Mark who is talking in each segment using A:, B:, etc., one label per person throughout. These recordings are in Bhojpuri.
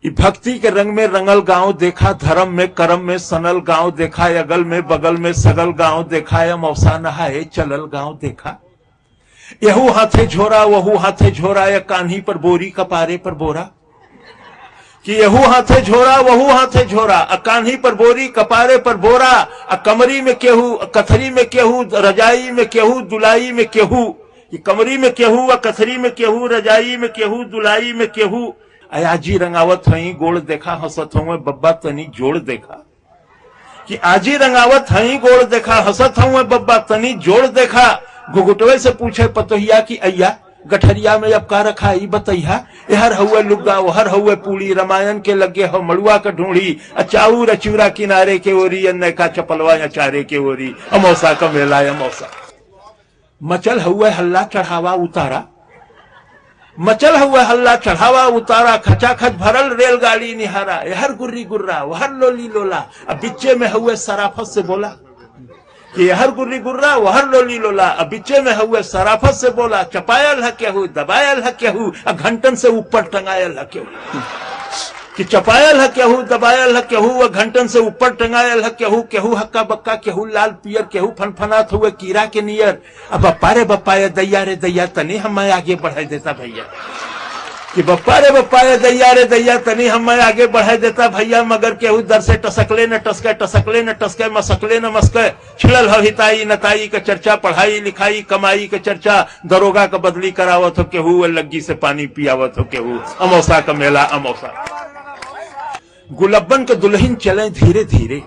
A: ई भक्ति के रंग में रंगल गांव देखा, धर्म में कर्म में सनल गांव देखा, अगल में बगल में सगल गांव देखा, या मौसा नहाए चलल गांव देखा। यहू हाथे झोरा वहू हाथे झोरा, या कान्ही पर बोरी कपारे पर बोरा। कि यहू हाथे झोरा वहू हाथे झोरा, कान्ही पर बोरी कपारे पर बोरा, कमरी में केहू कथरी में केहू, रजाई में केहू दुलाई में केहू। कमरी में केहू कथरी में केहू, रजाई में केहू दुलाई में केहू। आजी रंगावत हई गोड़ देखा, हंसत हूँ बब्बा तनी जोड़ देखा। कि आजी रंगावत हई गोड़ देखा, हंसत हूँ बब्बा तनी जोड़ देखा। घुघुटवे से पूछे पतोहिया की अय्या, गठरिया में अब का रखा ई बतैया। हर हुए लुग्गा हर हुए पूड़ी, रामायण के लगे हो मड़ुआ का ढूंढी। अचाऊ रचूरा किनारे के ओरी, अन्य का चपलवा अचारे के ओरी। अमौसा का मेला अमौसा। मचल हुए हल्ला चढ़ावा उतारा, मचल हुए हल्ला चढ़ावा उतारा। खचाखच भरल रेलगाड़ी निहारा, हर गुर्री गुर्रा वहर लोली लोला। अब बिच्चे में हुए सराफत से बोला कि हर गुर्री गुर्रा वहर लोली लोला। अब बिच्चे में हुए सराफत से बोला, चपायल है केहू दबायल है केहू, घंटन से ऊपर टंगायल है केहू। कि चपायल है केहू दबायल है केहू, घंटन से ऊपर टंगायल है केहू। केहू हक्का बक्का केहू लाल पियर, केहू फनफनात हुए कीड़ा के नियर। अब बप्पा रे बप्पा ये दैया रे दैया, तनी हमें आगे बढ़ा देता भैया। कि बप्पा रे दैया रे दैया, तनी हमें आगे बढ़ा देता भैया। मगर केहू दर से टसकले न टसके, टसकले न टसके, मसकले न मस्के। छिड़ल हो हिताई नताई का चर्चा, पढ़ाई लिखाई कमाई का चर्चा। दरोगा का बदली करावत हो केहू, लग्गी से पानी पियावत हो केहू। अमौसा का मेला अमौसा। गुलब्बन के दुल्हन चले धीरे धीरे,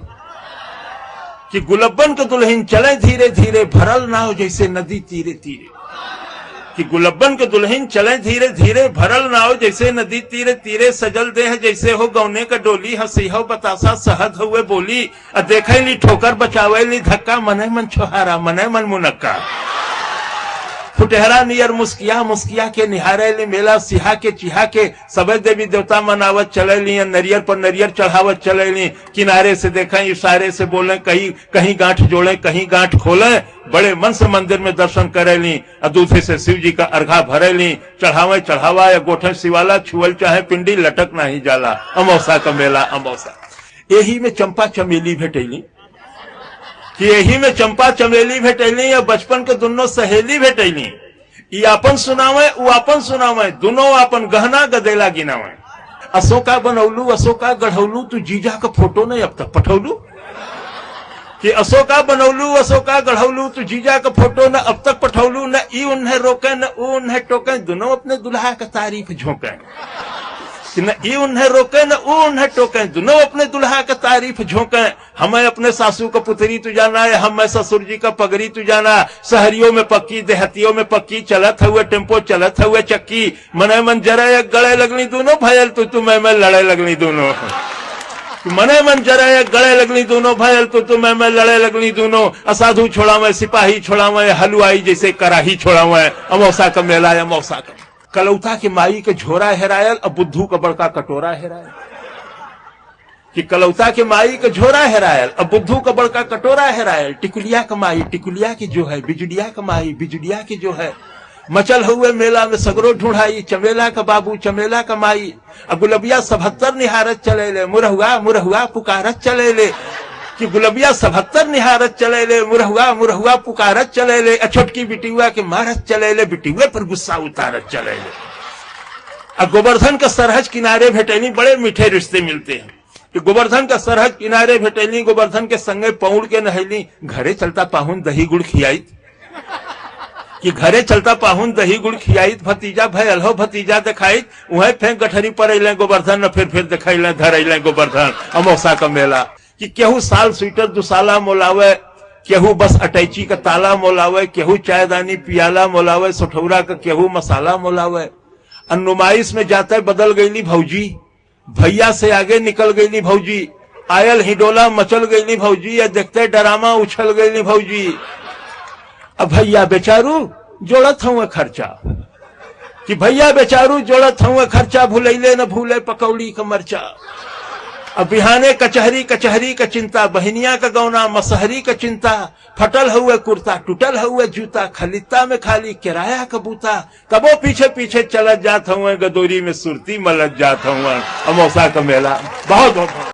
A: कि गुलब्बन के दुल्हन चले धीरे धीरे, भरल नाव जैसे नदी तीरे तीरे। कि गुलब्बन के दुल्हन चले धीरे धीरे, भरल नाव जैसे नदी तीरे तीरे। सजल देह जैसे हो गौने का डोली, हंसी हो बतासा सहद हुए बोली। देखे ली ठोकर बचावे ली धक्का, मने मन छोहारा मने मन मुनक्का। फुटहरा नियर मुस्किया मुस्किया के निहारे ली मेला। सिहा के चिहा के सबे देवी देवता मनावत चले ली, नरियर पर नरियर चढ़ावत चले ली। किनारे से देखें इशारे से बोले, कहीं कहीं गांठ जोड़े कहीं गांठ खोले। बड़े मन से मंदिर में दर्शन करे ली, दूसरे से शिव जी का अर्घा भरे ली। चढ़ावे चढ़ावा या गोठे शिवाला, छुअल चाहे पिंडी लटक नहीं जाला। अमौसा का मेला अमौसा। यही में चंपा चमेली भेटैली, कि यही में चंपा चमेली भेटैली, या बचपन के दोनों सहेली भेटैली। ई आपन सुनावे उ आपन सुनावे, दोनों आपन गहना गदेला गिनावे। अशोका बनौलू अशोका गढ़ौलू, तू जीजा का फोटो नहीं अब तक पठौलू। कि अशोका बनौलू अशोका गढ़ौलू, तू जीजा का फोटो न अब तक पठौलू। न ई उन्हें रोके न ऊ उन्हें टोके, दोनों अपने दुल्हा का तारीफ झोंके। न ई उन्हें रोके न ऊ उन्हें टोके, दोनों अपने दुल्हा का तारीफ झोंके। हमें अपने सासू का पुतरी तू जाना है, हमें ससुर जी का पगड़ी तू जाना। शहरियों में पक्की देहतियों में पक्की, चलत हुए टेम्पो चलत हुए चक्की। मने मन जरे गले लगनी दोनों, भयल तू मैं लड़े लगनी दोनों। मने मन जरे गले लगनी दोनों, भयल तू मैं लड़े लगनी दोनों। असाधु छोड़ा मैं सिपाही छोड़ा मैं, हलवाई जैसे कराही छोड़ा मैं। अमौसा का मेला अमौसा का। कलौता के माई के झोरा हेरायल, अब बुद्धू का बड़का कटोरा हेरायल। कि कलौता के माई के झोरा हेरायल, अब बुद्धू का बड़का कटोरा हेरायल। टिकुलिया का माई टिकुलिया की जो है, बिजुड़िया का माई बिजुड़िया की जो है। मचल हुए मेला में सगरो ढूंढाई, चमेला का बाबू चमेला का माई। अब गुलबिया 77 निहारत चले ले, मुरहुआ मुरहुआ पुकारत चले ले। कि गुलबिया 77 निहारत चले ले, मुरहुआ मुरहुआ पुकारत चले ले। छोटकी बिटिया के मारत चले ले, बिटिया पर गुस्सा उतारत चले ले। अब गोवर्धन का सरहज किनारे भेटैली, बड़े मीठे रिश्ते मिलते हैं। कि गोवर्धन का सरहज किनारे भेटैली, गोवर्धन के संगे पौड़ के नहैली। घरे चलता पाहुन दही गुड़ खियाई, कि घरे चलता पाहुन दही गुड़ खियाई। भतीजा भयल हो भतीजा दिखाई, वहीं फेंक गठरी पर अले गोवर्धन, फिर दिखाई धर अले गोवर्धन। अमौसा का मेला। कि केहू साल स्वेटर दुसाला मोलावे, केहू बस अटैची का ताला मोलावे, केहू चायदानी पियाला मोलावे, सठौरा का केहू मसाला मोलावे। नुमाइश में जाते बदल गईली भौजी, भैया से आगे निकल गईली भौजी। आयल हिडोला मचल गईली भौजी, या देखते डरामा उछल गईली भौजी। अब भैया बेचारू जोड़त हुए खर्चा, कि भैया बेचारू जोड़त हुए खर्चा। भूलैले न भूले पकौड़ी का मरचा। अब बिहाने कचहरी कचहरी का चिंता, बहनिया का गौना मसहरी का चिंता, फटल हुए कुर्ता टूटल हुए जूता, खलिता में खाली किराया का बूता, कबो पीछे पीछे चलत जात हुए, गदोरी में सुरती मलत जात हुए, अमौसा का मेला। बहुत बहुत